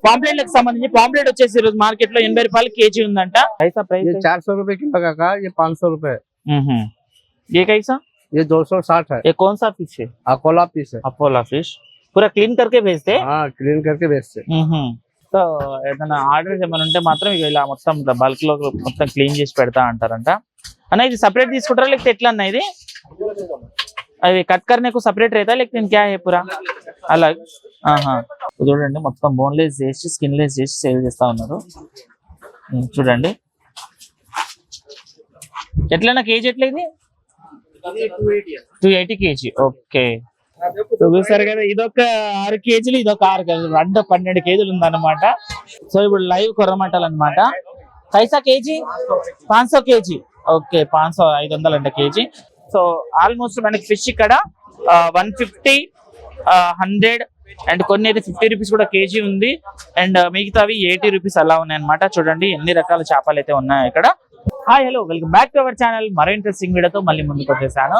Pamphlet లకు సంబంధించి pamphlet వచ్చేసి ఈ రోజు మార్కెట్ లో 80 రూపాయలు కేజీ ఉందంట. ये 400 रुपए किलो का, ये 500 रुपए। ये कैसा? ये 260 है। ये कौन सा फिश है? अकोला फिश है। अपोला फिश पूरा क्लीन करके भेजते? हाँ, क्लीन करके भेजते। సో ఏదైనా ఆర్డర్స్ ఏమైనా ఉంటే మాత్రం ఇక ఇలా మొత్తం బల్క్ లో మొత్తం క్లీన్ చేసి పెడతా అంటారంట. అన్న ఇది సపరేట్ తీసుకుంటారా లేకపోతే ఎట్లా అన్న ఇది? అవి కట్ కర్నేకు సపరేట్ రైతా లేకపోతే క్యా హై పూరా అలాగే? చూడండి మొత్తం బోన్లెస్ చేసి స్కిన్ లెస్ చేసి సేల్ చేస్తా ఉన్నారు. చూడండి ఎట్లన్నా కేజీ ఎట్లా ఇది? 280 కేజీ. ఓకే చూసారు కదా, ఇదొక 6 కేజీలు ఇదొక 6 కేజీలు, 12 కేజీలు ఉందన్నమాట. సో ఇప్పుడు లైవ్ కొర్రమటలు అనమాట. కైసా కేజీ? 500 కేజీ. ఓకే 500 అంట కేజీ. సో ఆల్మోస్ట్ మనకి ఫిష్ ఇక్కడ 150, 100 అండ్ కొన్ని అయితే 50 రూపీస్ కూడా కేజీ ఉంది. అండ్ మిగతావి 80 రూపీస్ అలా ఉన్నాయి అనమాట. చూడండి ఎన్ని రకాల చేపలు అయితే ఉన్నాయి ఇక్కడ. Hi hello welcome back to our channel. మరో ఇంట్రెస్టింగ్ వీడియోతో మళ్ళీ ముందుకు వచ్చేసాను.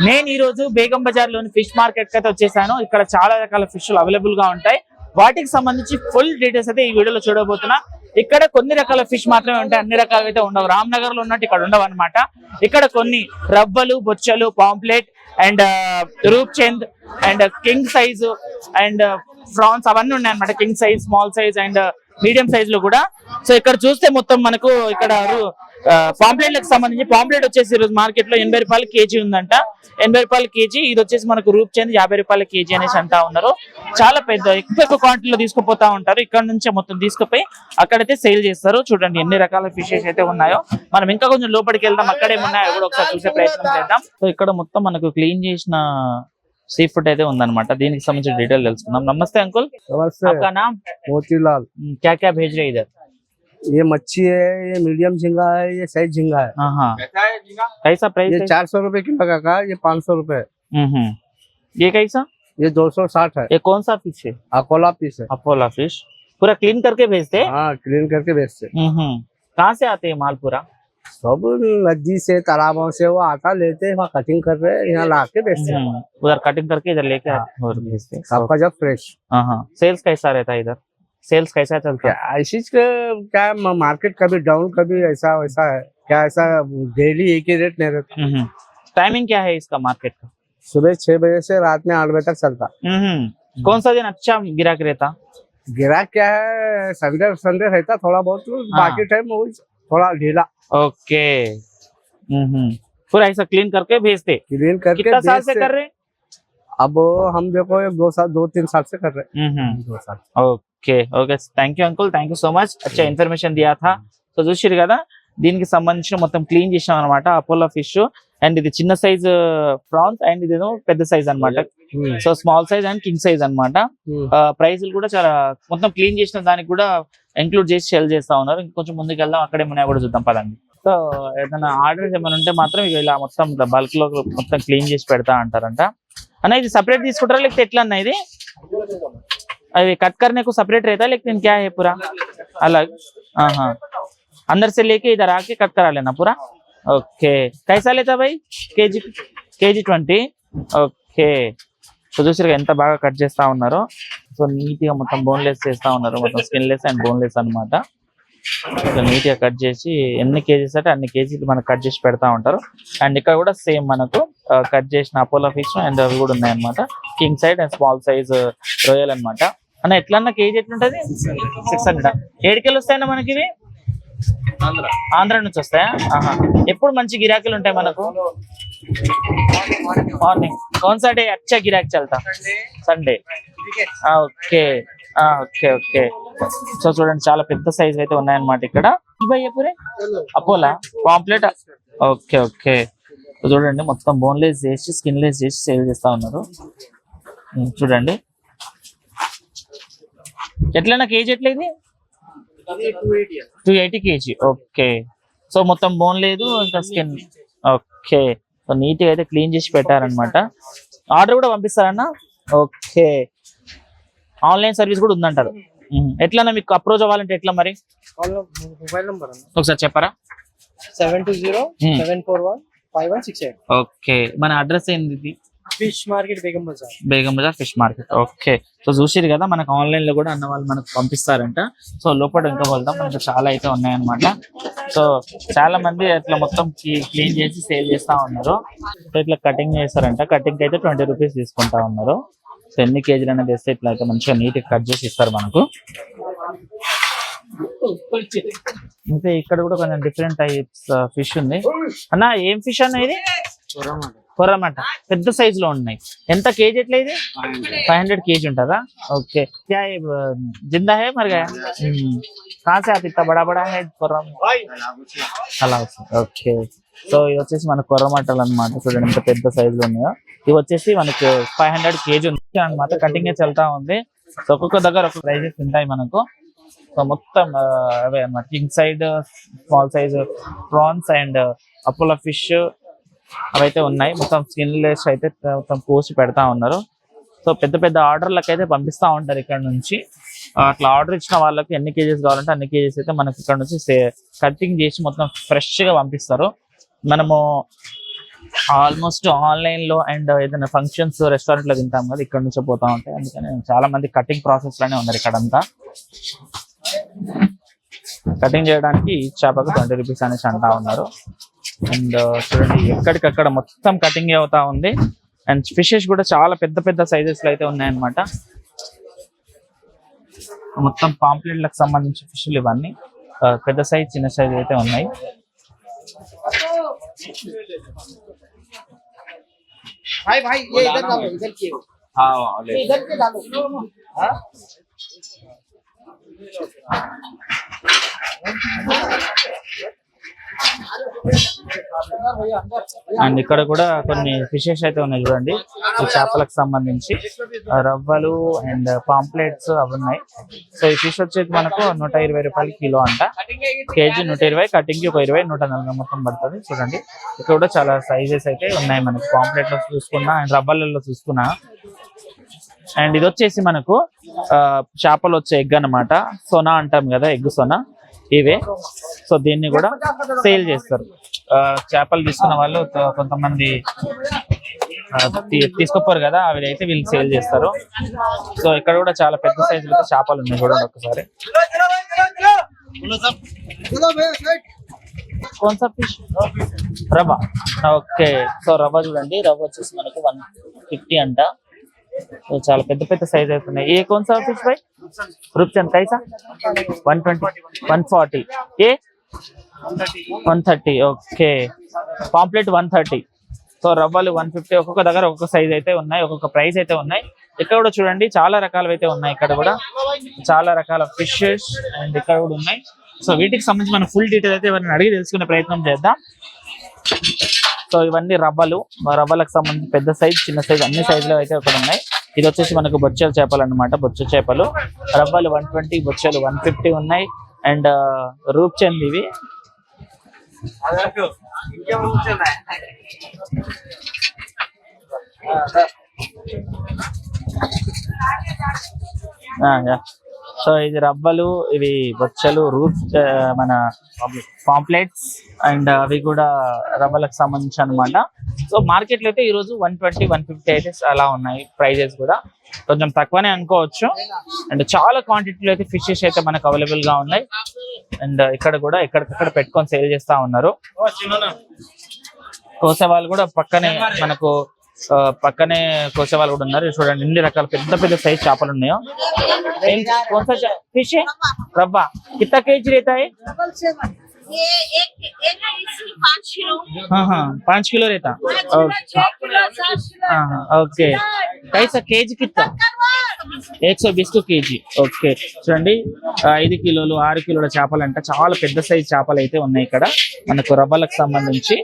నేను ఈ రోజు బేగం బజార్ లోని ఫిష్ మార్కెట్ కి అయితే వచ్చేసాను. ఇక్కడ చాలా రకాల ఫిష్లు అవైలబుల్ గా ఉంటాయి. వాటికి సంబంధించి ఫుల్ డీటెయిల్స్ అయితే ఈ వీడియోలో చూడబోతున్నా. ఇక్కడ కొన్ని రకాల ఫిష్ మాత్రమే ఉంటాయి, అన్ని రకాలు అయితే ఉండవు. రామ్నగర్ లో ఉన్నట్టు ఇక్కడ ఉండవు అనమాట. ఇక్కడ కొన్ని రవ్వలు, బొచ్చలు, pomfret and Roop Chand and king size and prawns అవన్నీ ఉన్నాయి అనమాట. King size, small size and medium size లో కూడా. సో ఇక్కడ చూస్తే మొత్తం మనకు ఇక్కడ పాంప్లెట్ లకు సంబంధించి పాంప్లెట్ వచ్చేసి ఈ రోజు మార్కెట్ లో 80 రూపాయలు కేజీ ఉందంట. 80 రూపాయలు కేజీ. ఇది వచ్చేసి మనకు రూప్ చంద్ 50 రూపాయల కేజీ అనేసి అంటా ఉన్నారు. చాలా పెద్ద ఎక్కువ క్వాంటిటీలో తీసుకుపోతా ఉంటారు. ఇక్కడ నుంచే మొత్తం తీసుకుపోయి అక్కడైతే సేల్ చేస్తారు. చూడండి ఎన్ని రకాల ఫిషెస్ అయితే ఉన్నాయో. మనం ఇంకా కొంచెం లోపలికి వెళ్దాం, అక్కడేమున్నాయో కూడా ఒకసారి చూసే ప్రయత్నం చేద్దాం. సో ఇక్కడ మొత్తం మనకు క్లీన్ చేసిన సీ ఫుడ్ అయితే ఉందన్నమాట. దీనికి సంబంధించిన డీటెయిల్ తెలుసుకుందాం. నమస్తే అంకుల్. आपका नाम? मोतीलाल। क्या क्या भेज रहे इधर? ये मच्छी है, ये मीडियम झींगा है, ये साइज झींगा है। कैसा प्राइस? ये 400 रुपए किलो का, ये 500 रुपए। ये कैसा? ये 260 है। ये कौन सा फिश है? अकोला फिश है। अपोला फिश पूरा क्लीन करके भेजते? हाँ, क्लीन करके भेजते। कहाँ से आते हैं माल पूरा? सब नदी से, तालाबों से वो आटा लेते हैं, वहाँ कटिंग कर रहे हैं, यहाँ ला के बेचते हैं। उधर कटिंग करके इधर लेके और भेजते हैं। सबका जब फ्रेश। सेल्स कैसा रहता है इधर? सेल्स कैसा चलता है? ऐसी क्या मार्केट कभी डाउन कभी ऐसा वैसा है क्या? ऐसा डेली एक ही रेट नहीं रहता। टाइमिंग क्या है इसका मार्केट का? सुबह 6 बजे से रात में 8 बजे तक चलता। कौन सा दिन अच्छा गिराक रहता? गिराक क्या है, संडे रहता थोड़ा बहुत, बाकी टाइम थोड़ा ढीला। ओके पूरा ऐसा क्लीन करके भेजते? क्लीन करके कितना साल से कर रहे? अब हम देखो 2-3 साल से कर रहे हैं। 2 साल। Okay okay thank you uncle, thank you so much. అచ్చా ఇన్ఫర్మేషన్ దియా థా. సో చూసిరు కదా, దీనికి సంబంధించిన మొత్తం క్లీన్ చేసాం అనమాట. అపోలో ఫిష్ అండ్ ఇది చిన్న సైజ్ ప్రాన్స్ అండ్ ఇదేమో పెద్ద సైజ్ అనమాట. So small size and king size అనమాట. ప్రైస్లు కూడా చాలా మొత్తం క్లీన్ చేసిన దానికి కూడా ఇంక్లూడ్ చేసి సేల్ చేస్తా ఉన్నారు. ఇంకొంచెం ముందుకు వెళ్దాం, అక్కడే ఏమైనా కూడా చూద్దాం పదండి. సో ఏదైనా ఆర్డర్స్ ఏమైనా ఉంటే మాత్రం ఇక ఇలా మొత్తం బల్క్ లో మొత్తం క్లీన్ చేసి పెడతా అంటారంట. అన్న ఇది సపరేట్ తీసుకుంటారా లేకపోతే ఎట్లా అన్న ఇది? अभी कट करने को सेपरेट रहता है लेकिन क्या है पूरा अलग? अंदर से लेके इधर आके कट करा लेना पूरा. ओके कैसा लेता भाई? కేజీ 20. ఓకే సో చూసారు ఎంత బాగా కట్ చేస్తా ఉన్నారో. సో నీట్ గా మొత్తం బోన్లెస్ చేస్తా ఉన్నారు, మొత్తం స్కిన్లెస్ అండ్ బోన్లెస్ అనమాట. సో నీట్ గా కట్ చేసి ఎన్ని కేజీస్ అంటే అన్ని కేజీలు మనకు కట్ చేసి పెడతా ఉంటారు. అండ్ ఇక్కడ కూడా సేమ్ మనకు కట్ చేసిన అపోలో ఫిష్ అండ్ అవి కూడా ఉన్నాయి అనమాట. King size and small size రొయ్యల్ అనమాట. అన్న ఎట్లన్నా కేజీ ఎట్లుంటది? 600. 7 కిలో వస్తాయన్నా మనకి ఇవి? ఆంధ్ర నుంచి వస్తాయా? ఎప్పుడు మంచి గిరాకీలు ఉంటాయి మనకు? మార్నింగ్. कौन सा डे अच्छा गिराक चलता? Sunday. Okay okay okay so చూడండి చాలా పెద్ద సైజ్ అయితే ఉన్నాయన్నమాట ఇక్కడ. ఇవయ్యపురే అపోలా పాంప్లెట్. ఓకే ఓకే చూడండి మొత్తం బోన్లెస్ చేసి స్కిన్లెస్ చేసి సేల్ చేస్తా ఉన్నారు. చూడండి ఎట్లన్నా కేజీ ఎట్లా ఇది? 280 కేజీ. ఓకే సో మొత్తం బోన్ లేదు ఇంకా స్కిన్. ఓకే సో నీట్ గా అయితే క్లీన్ చేసి పెట్టారనమాట. ఆర్డర్ కూడా పంపిస్తారన్నా? ఓకే ఆన్లైన్ సర్వీస్ కూడా ఉందంటారు. ఎట్లన్నా మీకు అప్రోచ్ అవ్వాలంటే ఎట్లా మరి? మొబైల్ నంబర్ ఒకసారి చెప్పరా? 720-741-5168. ఓకే మన అడ్రస్ ఏంది? Fish market Begum Bazaar Begum Bazaar fish market. Okay, so చూసిరు కదా, మనకు ఆన్లైన్ లో కూడా అన్న వాళ్ళు మనకు పంపిస్తారంట. సో లోపల ఇంకా వెళ్దాం, మనకు చాలా అయితే ఉన్నాయన్నమాట. సో చాలా మంది అట్లా మొత్తం క్లీన్ చేసి సేల్ చేస్తా ఉన్నారు. సో ఇట్లా కటింగ్ చేస్తారంట. కటింగ్ అయితే 20 రూపీస్ తీసుకుంటా ఉన్నారు. సో ఎన్ని కేజీలు అనేది తెస్తే ఇట్లా అయితే మంచిగా నీట్ కట్ చేసి ఇస్తారు మనకు. ఇంకా ఇక్కడ కూడా కొంచెం డిఫరెంట్ టైప్స్ ఫిష్ ఉంది. అన్న ఏం ఫిష్ అన్న ఇది? కొర్రమట. పెద్ద సైజ్ లో ఉన్నాయి. ఎంత కేజీ ఎట్లా ఇది? 500 కేజీ ఉంటుందా? ఓకే, क्या ये जिंदा है मर गया? कहाँ से आता इतना बड़ा बड़ा है కొర్రమ? అలా వస్తుంది. ఓకే, సో ఇది వచ్చేసి మన కొర్రమట్టలు అనమాట. చూడండి ఎంత పెద్ద సైజ్ లో ఉన్నాయో. ఇవి వచ్చేసి మనకు 500 కేజీ ఉంది అనమాట. కటింగ్ వెళ్తా ఉంది. సో ఒక్కొక్క దగ్గర ఒక్కొక్క ప్రైజెస్ ఉంటాయి మనకు. సో మొత్తం అవే అనమాట. King side, small size prawns and Apollo fish అవైతే ఉన్నాయి. మొత్తం స్కిన్ లెస్ అయితే మొత్తం కోసి పెడతా ఉన్నారు. సో పెద్ద పెద్ద ఆర్డర్లకు అయితే పంపిస్తూ ఉంటారు ఇక్కడ నుంచి. అట్లా ఆర్డర్ ఇచ్చిన వాళ్ళకి ఎన్ని కేజీస్ కావాలంటే అన్ని కేజీస్ అయితే మనకి ఇక్కడ నుంచి కటింగ్ చేసి మొత్తం ఫ్రెష్ గా పంపిస్తారు. మనము ఆల్మోస్ట్ ఆన్లైన్ లో అండ్ ఏదైనా ఫంక్షన్స్ రెస్టారెంట్ లో తింటాం కదా, ఇక్కడ నుంచి పోతా ఉంటాయి. అందుకని చాలా మంది కటింగ్ ప్రాసెస్ లోనే ఉన్నారు ఇక్కడంతా. కటింగ్ చేయడానికి ఈ చేపకు 20 రూపీస్ అనేసి అంటా ఉన్నారు. అండ్ చూడండి ఎక్కడికక్కడ మొత్తం కటింగ్ అవుతా ఉంది. అండ్ ఫిషెస్ కూడా చాలా పెద్ద పెద్ద సైజెస్ లో అయితే ఉన్నాయన్నమాట. మొత్తం పాంప్లెట్లకు సంబంధించిన ఫిష్లు ఇవన్నీ పెద్ద సైజ్ చిన్న సైజ్ అయితే ఉన్నాయి. అండ్ ఇక్కడ కూడా కొన్ని ఫిషెస్ అయితే ఉన్నాయి చూడండి. ఈ చేపలకు సంబంధించి రవ్వలు అండ్ పాంప్లెట్స్ అవి ఉన్నాయి. సో ఈ ఫిష్ వచ్చేది మనకు 120 రూపాయలు కిలో అంట. కేజీ 120, కటింగ్ ఒక 20, 140 మొత్తం పడుతుంది. చూడండి ఇక్కడ కూడా చాలా సైజెస్ అయితే ఉన్నాయి మనకి. పాంప్లెట్ లో చూసుకున్నా అండ్ రవ్వలలో చూసుకున్నా. అండ్ ఇది వచ్చేసి మనకు చేపలు వచ్చే ఎగ్ అన్నమాట. సొనా అంటాం కదా, ఎగ్ సొనా ఇవే. సో దీన్ని కూడా సేల్ చేస్తారు. చేపలు తీసుకున్న వాళ్ళు కొంతమంది తీసుకోపోరు కదా, అవి అయితే వీళ్ళు సేల్ చేస్తారు. సో ఇక్కడ కూడా చాలా పెద్ద సైజులో చేపలు ఉన్నాయి చూడండి ఒకసారి. కోన్సా ఫిష్? రవ్వ. ఓకే, సో రవ్వ చూడండి. రవ్వ వచ్చేసి మనకు 150 అంట. సో చాలా పెద్ద పెద్ద సైజ్ అవుతున్నాయి. ఏ కోన్సా ఫిష్ భాయ్? రూప్చంద్ కైసా? 120, 140. ఏ 130. Okay, pomfret 130. సో రవ్వలు 150. ఒక్కొక్క దగ్గర ఒక్కొక్క సైజ్ అయితే ఉన్నాయి, ఒక్కొక్క ప్రైస్ అయితే ఉన్నాయి. ఇక్కడ కూడా చూడండి చాలా రకాలు అయితే ఉన్నాయి. ఇక్కడ కూడా చాలా రకాల ఫిషెస్ అండ్ ఇక్కడ కూడా ఉన్నాయి. సో వీటికి సంబంధించి మనం ఫుల్ డీటెయిల్ అయితే ఎవరిని అడిగి తెలుసుకునే ప్రయత్నం చేద్దాం. సో ఇవన్నీ రవ్వలకు సంబంధించి పెద్ద సైజ్, చిన్న సైజ్ అన్ని సైజులు అయితే ఇక్కడ ఉన్నాయి. ఇది వచ్చేసి మనకు బొచ్చల చేపలు అన్నమాట. బొచ్చ చేపలు రవ్వలు 120, బొచ్చలు 150 ఉన్నాయి. అండ్ రూప్చంద్ ఇవి. సో ఇది రవ్వలు, ఇవి బొచ్చలు, మన పాంప్లెట్స్ అండ్ అవి కూడా రవ్వలకు సంబంధించి అనమాట. సో మార్కెట్ లో అయితే ఈ రోజు 120, 150 అయితే అలా ఉన్నాయి. ప్రైజెస్ కూడా కొంచెం తక్కువనే అనుకోవచ్చు. అండ్ చాలా క్వాంటిటీలో అయితే ఫిషెస్ అయితే మనకు అవైలబుల్ గా ఉన్నాయి. అండ్ ఇక్కడ కూడా ఎక్కడికక్కడ పెట్టుకొని సేల్ చేస్తా ఉన్నారు. కోసే వాళ్ళు కూడా పక్కనే కోసే వాళ్ళు కూడా ఉన్నారు. చూడండి ఎన్ని రకాల పెద్ద పెద్ద సైజ్ చేపలు ఉన్నాయో. ఫిష్ రవ్వ కిतना కేజీ रहता है? 5 किलो रहता. ఓకే, कैसा కేజీ कितना? 120 కేజీ. ఓకే, చూడండి 5 కిలోలు 6 కిలోల చేపలు అంట. చాలా పెద్ద సైజ్ చేపలు అయితే ఉన్నాయి ఇక్కడ మనకు రవ్వలకు సంబంధించి.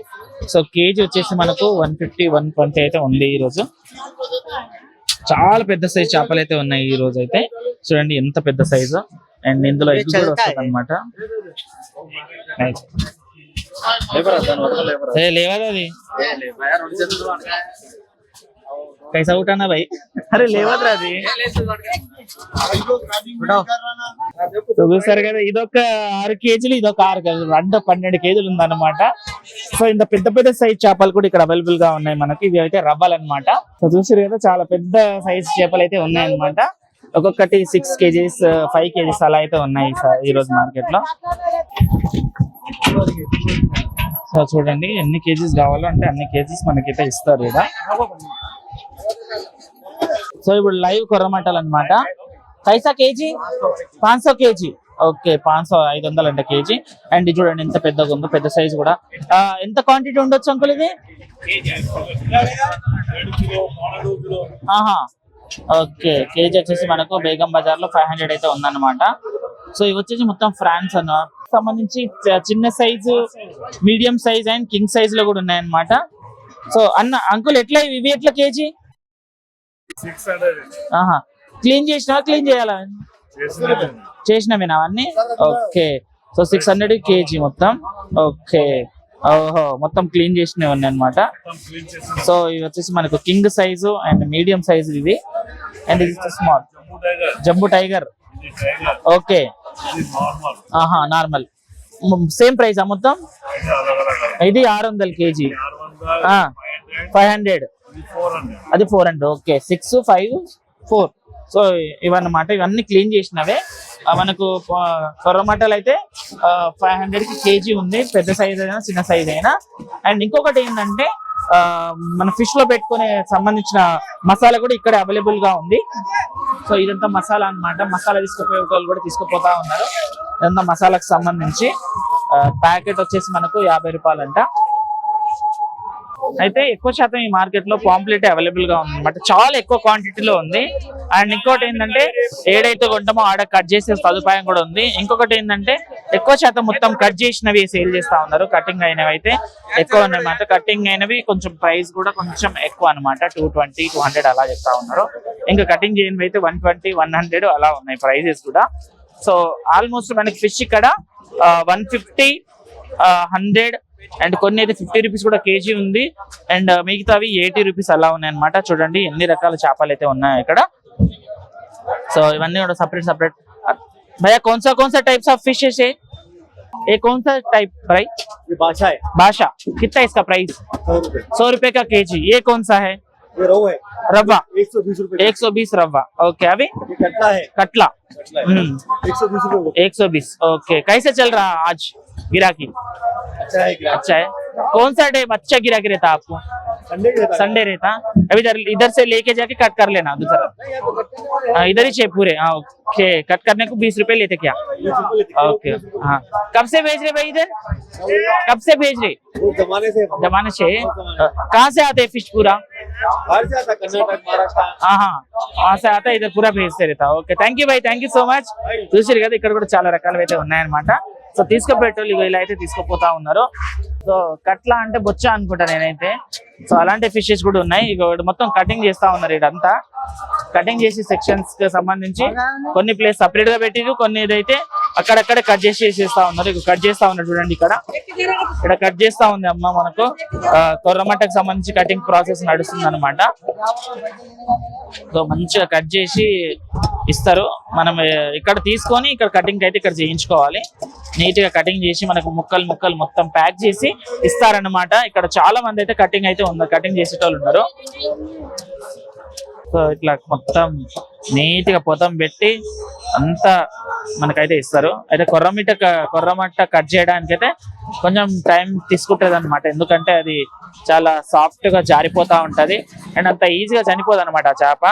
సో కేజీ వచ్చేసి మనకు 150, 120 అయితే ఉంది ఈ రోజు. చాలా పెద్ద సైజ్ చేపలు అయితే ఉన్నాయి ఈ రోజు అయితే. చూడండి ఎంత పెద్ద సైజు. అండ్ ఇందులో ఎగ్ కూడా వస్తుంది అనమాట. లేవదా అది? कैसा उठाना भाई? अरे लेवत रहा సో చూసారు కదా, ఇదొక 6 కేజీలు, ఇదొక 6 కేజీలు, 12 కేజీలు ఉందన్నమాట. సో ఇంత పెద్ద పెద్ద సైజ్ చేపలు కూడా ఇక్కడ అవైలబుల్ గా ఉన్నాయి మనకి. ఇవి అయితే రవ్వలు అనమాట. సో చూసారు కదా, చాలా పెద్ద సైజ్ చేపలు అయితే ఉన్నాయన్నమాట. ఒక్కొక్కటి 6 కేజీస్ 5 కేజీస్ అలా అయితే ఉన్నాయి ఈ రోజు మార్కెట్ లో. సో చూడండి, ఎన్ని కేజీస్ కావాలో అంటే అన్ని కేజీస్ మనకైతే ఇస్తారు ఇక్కడ. సో ఇప్పుడు లైవ్ కొర్రమట్టలు అనమాట. కైసా కేజీ 500 కేజీ. ఓకే, 500 అంట కేజీ. అండ్ చూడండి ఎంత పెద్దగా ఉందో, పెద్ద సైజ్ కూడా. ఎంత క్వాంటిటీ ఉండొచ్చు అంకుల్ ఇది? ఆహా, ఓకే. కేజీ వచ్చేసి మనకు బేగం బజార్ లో 500 అయితే ఉందన్నమాట. సో ఇవి వచ్చేసి మొత్తం ఫ్రాన్స్ అన్న సంబంధించి చిన్న size, medium size and king size లో కూడా ఉన్నాయన్నమాట. సో అంకుల్ ఎట్లా ఇవి ఎట్లా కేజీ? 600. ఆహా, క్లీన్ చేసినావా? క్లీన్ చేయాలా? చేసినవేనా అవన్నీ? ఓకే. సో 600 కేజీ మొత్తం. ఓకే, ఓహో, మొత్తం క్లీన్ చేసినవి ఉన్నాయి అనమాట. సో ఇవి వచ్చేసి మనకు king size and medium size ఇవి. అండ్ ఇది స్మాల్ జంబూ టైగర్. ఓకే, ఆహా, నార్మల్. సేమ్ ప్రైస్ మొత్తం? ఇది 600 కేజీ, 500, అది 400. ఓకే, 6, 5, 4. సో ఇవన్నమాట, ఇవన్నీ క్లీన్ చేసినవే. మనకు కొర్రమట్టలు అయితే 500 కి కేజీ ఉంది, పెద్ద సైజ్ అయినా చిన్న సైజ్ అయినా. అండ్ ఇంకొకటి ఏంటంటే మన ఫిష్ లో పెట్టుకునే సంబంధించిన మసాలా కూడా ఇక్కడ అవైలబుల్ గా ఉంది. సో ఇదంతా మసాలా అన్నమాట. మసాలా తీసుకుపోయే వాళ్ళు కూడా తీసుకుపోతా ఉన్నారు. ఇదంతా మసాలాకు సంబంధించి. ప్యాకెట్ వచ్చేసి మనకు 50 రూపాయలు అంట. అయితే ఎక్కువ శాతం ఈ మార్కెట్ లో పాంప్లెట్ అవైలబుల్ గా ఉంది అనమాట. చాలా ఎక్కువ క్వాంటిటీలో ఉంది. అండ్ ఇంకోటి ఏంటంటే ఏడైతే కొంటామో ఆడ కట్ చేసే సదుపాయం కూడా ఉంది. ఇంకొకటి ఏంటంటే ఎక్కువ శాతం మొత్తం కట్ చేసినవి సేల్ చేస్తా ఉన్నారు. కటింగ్ అయినవి అయితే ఎక్కువ ఉన్నాయన్నమాట. కటింగ్ అయినవి కొంచెం ప్రైస్ కూడా కొంచెం ఎక్కువ అనమాట. 220, 200 అలా చెప్తా ఉన్నారు. ఇంకా కటింగ్ చేయనివి అయితే 120, 100 అలా ఉన్నాయి ప్రైజెస్ కూడా. సో ఆల్మోస్ట్ మనకి ఫిష్ ఇక్కడ 150, 100 అండ్ కొన్ని అయితే 50 రూపీస్ కూడా కేజీ ఉంది. అండ్ మిగతావి 80 రూపీస్ అలా ఉన్నాయి అనమాట. చూడండి ఎన్ని రకాల చేపలు అయితే ఉన్నాయి ఇక్కడ. సో ఇవన్నీ కూడా సపరేట్. भैया कौन सा टाइप्स ऑफ फिशेस है? ये कौन सा टाइप प्राइस? ये बादशाह है। बादशाह कितना इसका प्राइस? 100 रुपए का केजी। ये कौन सा है? ये रोहू है, रवा 120 रुपए। 120 रवा। ओके, अभी ये कटला है, कटला 120 रुपए। 120। ओके, कैसे चल रहा आज गिराकी? अच्छा है, अच्छा है। कौन सा टाइप अच्छा गिराकी रहता आपको? संडे रहता। अभी इधर से लेके जाके कट कर लेना दूसरा। इधर ही चाहिए पूरे? हाँ, ओके। कट करने को 20 रुपए लेते क्या? ओके, हाँ। कब से भेज रहे भाई इधर? कब से भेज रहे? जमाने से। कहाँ से आते हैं फिश पूरा? बाहर से आता, कर्नाटक, महाराष्ट्र। हाँ, वहाँ से आता है, इधर पूरा भेजते रहता. Okay, thank you Bhai, thank you so much. చూసారు కదా, ఇక్కడ కూడా చాలా రకాలు అయితే ఉన్నాయన్నమాట. సో తీసుకుపోయేటోళ్ళు ఇలా అయితే తీసుకుపోతా ఉన్నారు. సో కట్లా అంటే బొచ్చ అనుకుంటా నేనైతే. సో అలాంటి ఫిషెస్ కూడా ఉన్నాయి. ఇక మొత్తం కటింగ్ చేస్తా ఉన్నారు. ఇదంతా కటింగ్ చేసి సెక్షన్స్ కి సంబంధించి కొన్ని ప్లేస్ సపరేట్ గా పెట్టిరు, కొన్ని ఇదైతే అక్కడక్కడ కట్ చేసేస్తా ఉన్నారు. ఇక కట్ చేస్తా ఉన్నారు చూడండి. ఇక్కడ కట్ చేస్తా ఉంది అమ్మ. మనకు కొర్రమట్టకు సంబంధించి కటింగ్ ప్రాసెస్ నడుస్తుంది అనమాట. సో మంచిగా కట్ చేసి ఇస్తారు. మనం ఇక్కడ తీసుకొని ఇక్కడ కటింగ్ అయితే ఇక్కడ చేయించుకోవాలి. నీట్ గా కటింగ్ చేసి మనకు ముక్కలు మొత్తం ప్యాక్ చేసి ఇస్తారన్నమాట. ఇక్కడ చాలా మంది అయితే కటింగ్ అయితే ఉన్నారు, కటింగ్ చేసేటోళ్ళు ఉన్నారు. సో ఇట్లా మొత్తం నీట్ గా పొతం పెట్టి అంతా మనకైతే ఇస్తారు. అయితే కొర్రమట్ట కట్ చేయడానికి అయితే కొంచెం టైం తీసుకుంటది అనమాట. ఎందుకంటే అది చాలా సాఫ్ట్ గా జారిపోతా ఉంటది అండ్ అంత ఈజీగా చనిపోదు అనమాట ఆ చేప.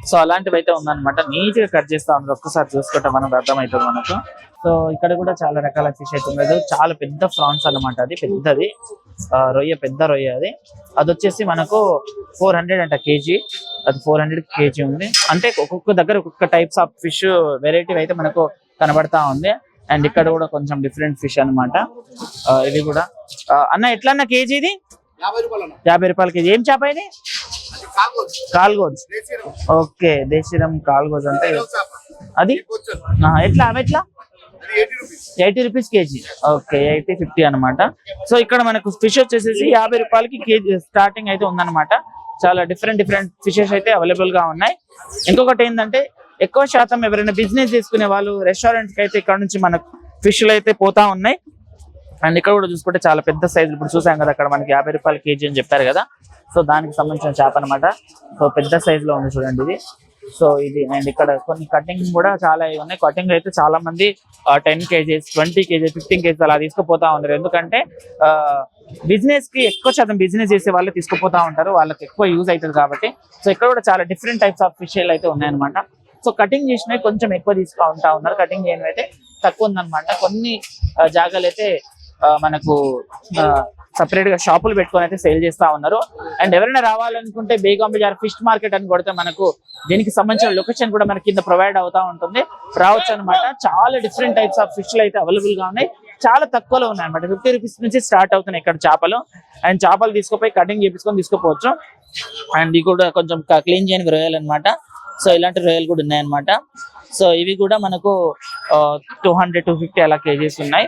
సో అలాంటివి అయితే ఉందన్నమాట. నీట్ గా కట్ చేస్తా ఉన్నారు. ఒక్కసారి చూసుకుంటే మనకు అర్థమవుతుంది మనకు. సో ఇక్కడ కూడా చాలా రకాల ఫిష్ అయితే ఉంది. చాలా పెద్ద ఫ్రాన్స్ అన్నమాట. అది పెద్దది రొయ్య, పెద్ద రొయ్య. అది వచ్చేసి మనకు 400 అంట కేజీ. అది 400 కేజీ ఉంది. అంటే ఒక్కొక్క దగ్గర ఒక్కొక్క టైప్స్ ఆఫ్ ఫిష్ వెరైటీ అయితే మనకు కనబడతా ఉంది. అండ్ ఇక్కడ కూడా కొంచెం డిఫరెంట్ ఫిష్ అన్నమాట. ఇది కూడా అన్న ఎట్లా అన్న కేజీ? ఇది 50 రూపాయల కేజీ. ఏం చేప ఇది? కాల్గోజ్. ఓకే, దేశీరం కాల్గోజ్ అంటే అది ఎట్లా? అవి ఎట్లా? 80 రూపీస్ కేజీ. ఓకే, 80, 50 అనమాట. సో ఇక్కడ మనకు ఫిష్ వచ్చేసి 50 రూపాయలకి కేజీ స్టార్టింగ్ అయితే ఉందన్నమాట. చాలా డిఫరెంట్ ఫిషెస్ అయితే అవైలబుల్ గా ఉన్నాయి. ఇంకొకటి ఏంటంటే ఎక్కువ శాతం ఎవరైనా బిజినెస్ చేసుకునే వాళ్ళు రెస్టారెంట్స్ కి అయితే ఇక్కడ నుంచి మనకు ఫిష్లు అయితే పోతా ఉన్నాయి. అండ్ ఇక్కడ కూడా చూసుకుంటే చాలా పెద్ద సైజు, ఇప్పుడు చూసాం కదా అక్కడ మనకి 50 రూపాయలు కేజీ అని చెప్పారు కదా, సో దానికి సంబంధించిన చేప అనమాట. సో పెద్ద సైజ్ లో ఉంది చూడండి ఇది. సో ఇది అండ్ ఇక్కడ కొన్ని కటింగ్ కూడా చాలా ఉన్నాయి. కటింగ్ అయితే చాలా మంది 10 kgs 20 kgs 15 kgs అలా తీసుకుపోతా ఉన్నారు. ఎందుకంటే బిజినెస్ కి ఎక్కువ శాతం బిజినెస్ చేసే వాళ్ళు తీసుకుపోతా ఉంటారు, వాళ్ళకి ఎక్కువ యూజ్ అవుతుంది కాబట్టి. సో ఇక్కడ కూడా చాలా డిఫరెంట్ టైప్స్ ఆఫ్ ఫిష్ అయితే ఉన్నాయన్నమాట. సో కటింగ్ చేసినవి కొంచెం ఎక్కువ తీసుకుంటా ఉన్నారు, కటింగ్ చేయడం అయితే తక్కువ ఉందన్నమాట. కొన్ని జాగాలు అయితే మనకు సపరేట్ గా షాపులు పెట్టుకొని అయితే సేల్ చేస్తా ఉన్నారు. అండ్ ఎవరైనా రావాలనుకుంటే బేగం బజార్ ఫిష్ మార్కెట్ అని కొడితే మనకు దీనికి సంబంధించిన లొకేషన్ కూడా మనకి కింద ప్రొవైడ్ అవుతా ఉంటుంది, రావచ్చు అనమాట. చాలా డిఫరెంట్ టైప్స్ ఆఫ్ ఫిష్లు అయితే అవైలబుల్ గా ఉన్నాయి, చాలా తక్కువలో ఉన్నాయి అనమాట. 50 రూపీస్ నుంచి స్టార్ట్ అవుతున్నాయి ఇక్కడ చేపలు. అండ్ చేపలు తీసుకుపోయి కటింగ్ చేపించుకొని తీసుకోపోవచ్చు. అండ్ ఇది కూడా కొంచెం క్లీన్ చేయడానికి రొయ్యలు అనమాట. సో ఇలాంటి రొయ్యలు కూడా ఉన్నాయన్నమాట. సో ఇవి కూడా మనకు 200-250 అలా కేజీస్ ఉన్నాయి.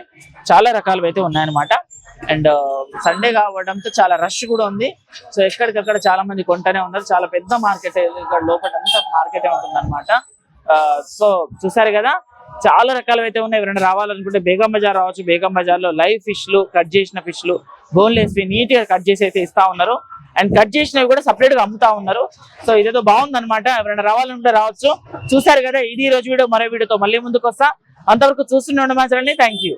చాలా రకాలు అయితే ఉన్నాయన్నమాట. అండ్ సండే కావడంతో చాలా రష్ కూడా ఉంది. సో ఎక్కడికక్కడ చాలా మంది కొంటనే ఉన్నారు. చాలా పెద్ద మార్కెట్, ఇక్కడ లోపల అంతా మార్కెటే ఉంటుంది అనమాట. సో చూసారు కదా, చాలా రకాలు అయితే ఉన్నాయి. ఎవరైనా రావాలనుకుంటే బేగం బజార్ రావచ్చు. బేగం బజార్ లో లైవ్ ఫిష్లు, కట్ చేసిన ఫిష్లు, బోన్లెస్ నీట్ గా కట్ చేసి అయితే ఇస్తా ఉన్నారు. అండ్ కట్ చేసినవి కూడా సపరేట్ గా అమ్ముతా ఉన్నారు. సో ఇదేదో బాగుంది అనమాట. ఎవరైనా రావాలనుకుంటే రావచ్చు. చూసారు కదా, ఇది ఈ రోజు వీడియో. మరో వీడియోతో మళ్ళీ ముందుకు వస్తా. అంతవరకు చూస్తూనే ఉండడం. Thank you.